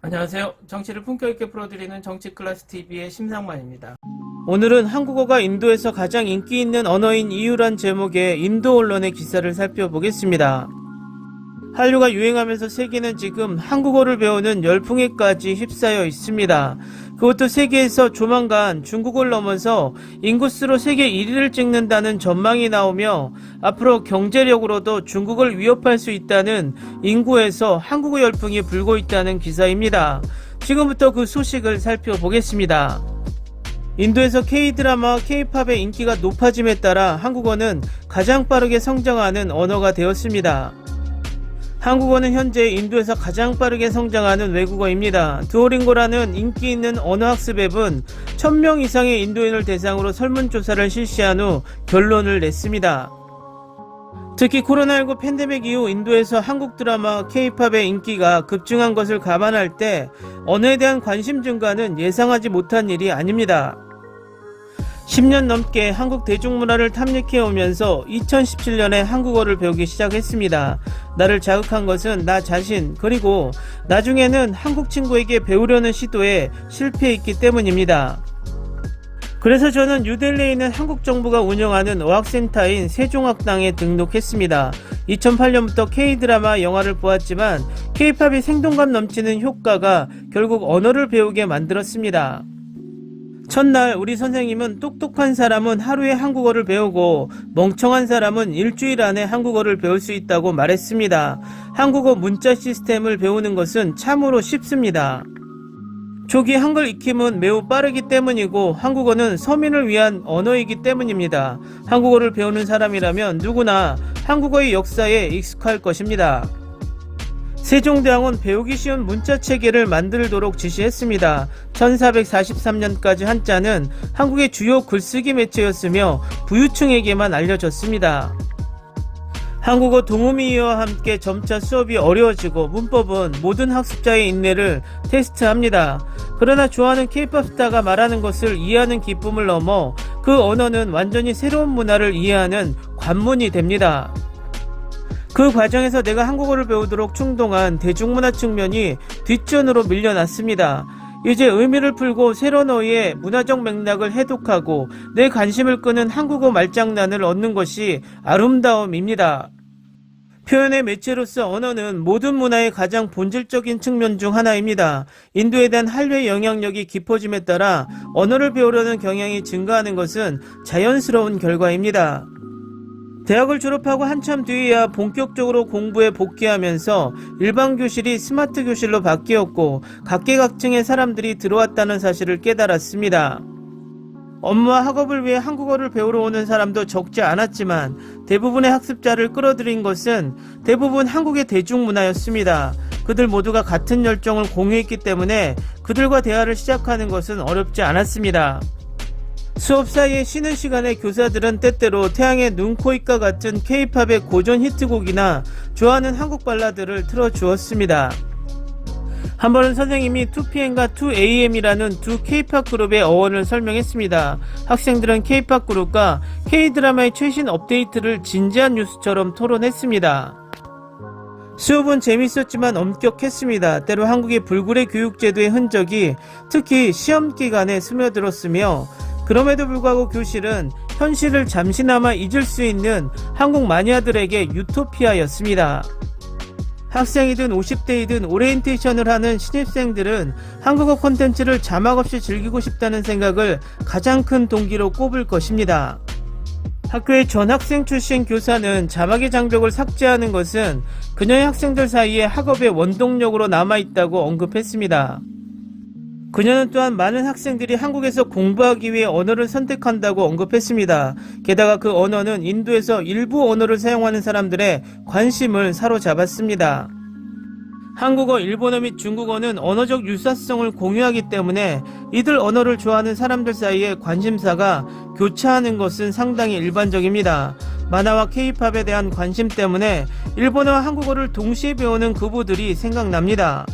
안녕하세요. 정치를 품격 있게 풀어드리는 정치클래스TV의 심상만입니다. 오늘은 한국어가 인도에서 가장 인기 있는 언어인 이유란 제목의 인도 언론의 기사를 살펴보겠습니다. 한류가 유행하면서 세계는 지금 한국어를 배우는 열풍에까지 휩싸여 있습니다. 그것도 세계에서 조만간 중국을 넘어서 인구수로 세계 1위를 찍는다는 전망이 나오며 앞으로 경제력으로도 중국을 위협할 수 있다는 인구에서 한국어 열풍이 불고 있다는 기사입니다. 지금부터 그 소식을 살펴보겠습니다. 인도에서 K-드라마와 K-팝의 인기가 높아짐에 따라 한국어는 가장 빠르게 성장하는 언어가 되었습니다. 한국어는 현재 인도에서 가장 빠르게 성장하는 외국어입니다. 두오링고라는 인기 있는 언어학습 앱은 1000명 이상의 인도인을 대상으로 설문조사를 실시한 후 결론을 냈습니다. 특히 코로나19 팬데믹 이후 인도에서 한국 드라마 K-팝의 인기가 급증한 것을 감안할 때 언어에 대한 관심 증가는 예상하지 못한 일이 아닙니다. 10년 넘게 한국 대중문화를 탐닉해오면서 2017년에 한국어를 배우기 시작했습니다. 나를 자극한 것은 나 자신, 그리고 나중에는 한국 친구에게 배우려는 시도에 실패했기 때문입니다. 그래서 저는 뉴델리에 있는 한국 정부가 운영하는 어학센터인 세종학당에 등록했습니다. 2008년부터 K-드라마 영화를 보았지만 K-팝이 생동감 넘치는 효과가 결국 언어를 배우게 만들었습니다. 첫날 우리 선생님은 똑똑한 사람은 하루에 한국어를 배우고 멍청한 사람은 일주일 안에 한국어를 배울 수 있다고 말했습니다. 한국어 문자 시스템을 배우는 것은 참으로 쉽습니다. 초기 한글 익힘은 매우 빠르기 때문이고 한국어는 서민을 위한 언어이기 때문입니다. 한국어를 배우는 사람이라면 누구나 한국어의 역사에 익숙할 것입니다. 세종대왕은 배우기 쉬운 문자체계를 만들도록 지시했습니다. 1443년까지 한자는 한국의 주요 글쓰기 매체였으며 부유층에게만 알려졌습니다. 한국어 동음이어와 함께 점차 수업이 어려워지고 문법은 모든 학습자의 인내를 테스트합니다. 그러나 좋아하는 K-팝 스타가 말하는 것을 이해하는 기쁨을 넘어 그 언어는 완전히 새로운 문화를 이해하는 관문이 됩니다. 그 과정에서 내가 한국어를 배우도록 충동한 대중문화 측면이 뒷전으로 밀려났습니다. 이제 의미를 풀고 새로운 어휘의 문화적 맥락을 해독하고 내 관심을 끄는 한국어 말장난을 얻는 것이 아름다움입니다. 표현의 매체로서 언어는 모든 문화의 가장 본질적인 측면 중 하나입니다. 인도에 대한 한류의 영향력이 깊어짐에 따라 언어를 배우려는 경향이 증가하는 것은 자연스러운 결과입니다. 대학을 졸업하고 한참 뒤에야 본격적으로 공부에 복귀하면서 일반 교실이 스마트 교실로 바뀌었고 각계각층의 사람들이 들어왔다는 사실을 깨달았습니다. 업무와 학업을 위해 한국어를 배우러 오는 사람도 적지 않았지만 대부분의 학습자를 끌어들인 것은 대부분 한국의 대중문화였습니다. 그들 모두가 같은 열정을 공유했기 때문에 그들과 대화를 시작하는 것은 어렵지 않았습니다. 수업 사이에 쉬는 시간에 교사들은 때때로 태양의 눈, 코, 입과 같은 K-팝의 고전 히트곡이나 좋아하는 한국 발라드를 틀어주었습니다. 한 번은 선생님이 2PM과 2AM이라는 두 K-팝 그룹의 어원을 설명했습니다. 학생들은 K-팝 그룹과 K-드라마의 최신 업데이트를 진지한 뉴스처럼 토론했습니다. 수업은 재밌었지만 엄격했습니다. 때로 한국의 불굴의 교육제도의 흔적이 특히 시험 기간에 스며들었으며 그럼에도 불구하고 교실은 현실을 잠시나마 잊을 수 있는 한국 마니아들에게 유토피아였습니다. 학생이든 50대이든 오리엔테이션을 하는 신입생들은 한국어 콘텐츠를 자막 없이 즐기고 싶다는 생각을 가장 큰 동기로 꼽을 것입니다. 학교의 전학생 출신 교사는 자막의 장벽을 삭제하는 것은 그녀의 학생들 사이에 학업의 원동력으로 남아있다고 언급했습니다. 그녀는 또한 많은 학생들이 한국에서 공부하기 위해 언어를 선택한다고 언급했습니다. 게다가 그 언어는 인도에서 일부 언어를 사용하는 사람들의 관심을 사로잡았습니다. 한국어, 일본어 및 중국어는 언어적 유사성을 공유하기 때문에 이들 언어를 좋아하는 사람들 사이에 관심사가 교차하는 것은 상당히 일반적입니다. 만화와 K-팝에 대한 관심 때문에 일본어와 한국어를 동시에 배우는 부부들이 생각납니다.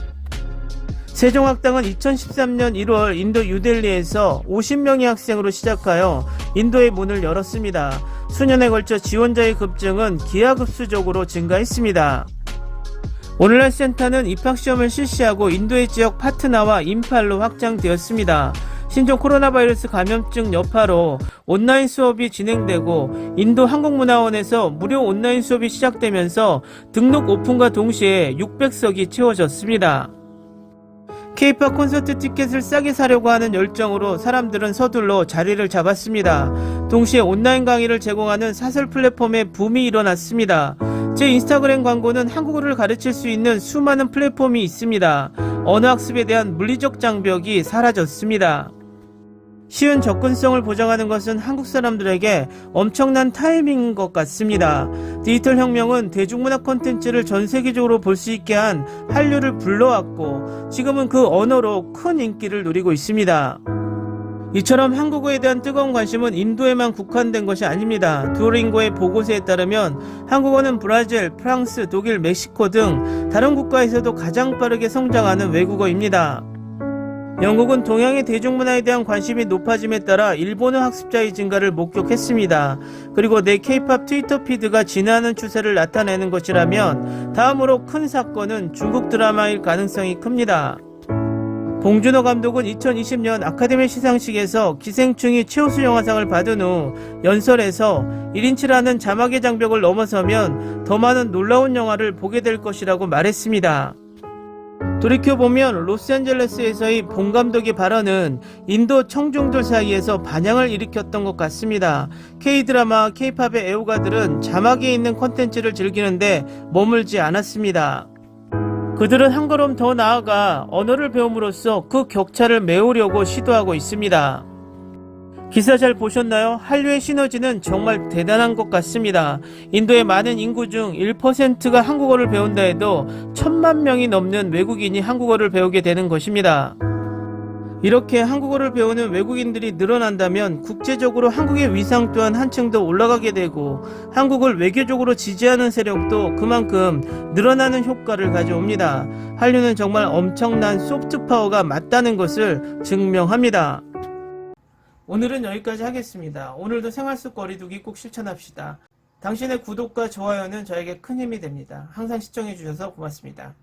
세종학당은 2013년 1월 인도 뉴델리에서 50명의 학생으로 시작하여 인도의 문을 열었습니다. 수년에 걸쳐 지원자의 급증은 기하급수적으로 증가했습니다. 오늘날 센터는 입학시험을 실시하고 인도의 지역 파트나와 인팔로 확장되었습니다. 신종 코로나 바이러스 감염증 여파로 온라인 수업이 진행되고 인도 한국문화원에서 무료 온라인 수업이 시작되면서 등록 오픈과 동시에 600석이 채워졌습니다. K-POP 콘서트 티켓을 싸게 사려고 하는 열정으로 사람들은 서둘러 자리를 잡았습니다. 동시에 온라인 강의를 제공하는 사설 플랫폼에 붐이 일어났습니다. 제 인스타그램 광고는 한국어를 가르칠 수 있는 수많은 플랫폼이 있습니다. 언어학습에 대한 물리적 장벽이 사라졌습니다. 쉬운 접근성을 보장하는 것은 한국 사람들에게 엄청난 타이밍인 것 같습니다. 디지털 혁명은 대중문화 콘텐츠를 전 세계적으로 볼 수 있게 한 한류를 불러왔고 지금은 그 언어로 큰 인기를 누리고 있습니다. 이처럼 한국어에 대한 뜨거운 관심은 인도에만 국한된 것이 아닙니다. 듀오링고의 보고서에 따르면 한국어는 브라질, 프랑스, 독일, 멕시코 등 다른 국가에서도 가장 빠르게 성장하는 외국어입니다. 영국은 동양의 대중문화에 대한 관심이 높아짐에 따라 일본어 학습자의 증가를 목격했습니다. 그리고 내 K-POP 트위터 피드가 진화하는 추세를 나타내는 것이라면 다음으로 큰 사건은 중국 드라마일 가능성이 큽니다. 봉준호 감독은 2020년 아카데미 시상식에서 기생충이 최우수 영화상을 받은 후 연설에서 1인치라는 자막의 장벽을 넘어서면 더 많은 놀라운 영화를 보게 될 것이라고 말했습니다. 돌이켜보면 로스앤젤레스에서의 봉 감독의 발언은 인도 청중들 사이에서 반향을 일으켰던 것 같습니다. K-드라마, K-팝의 애호가들은 자막이 있는 콘텐츠를 즐기는데 머물지 않았습니다. 그들은 한 걸음 더 나아가 언어를 배움으로써 그 격차를 메우려고 시도하고 있습니다. 기사 잘 보셨나요? 한류의 시너지는 정말 대단한 것 같습니다. 인도의 많은 인구 중 1%가 한국어를 배운다 해도 1000만 명이 넘는 외국인이 한국어를 배우게 되는 것입니다. 이렇게 한국어를 배우는 외국인들이 늘어난다면 국제적으로 한국의 위상 또한 한층 더 올라가게 되고 한국을 외교적으로 지지하는 세력도 그만큼 늘어나는 효과를 가져옵니다. 한류는 정말 엄청난 소프트 파워가 맞다는 것을 증명합니다. 오늘은 여기까지 하겠습니다. 오늘도 생활 속 거리두기 꼭 실천합시다. 당신의 구독과 좋아요는 저에게 큰 힘이 됩니다. 항상 시청해주셔서 고맙습니다.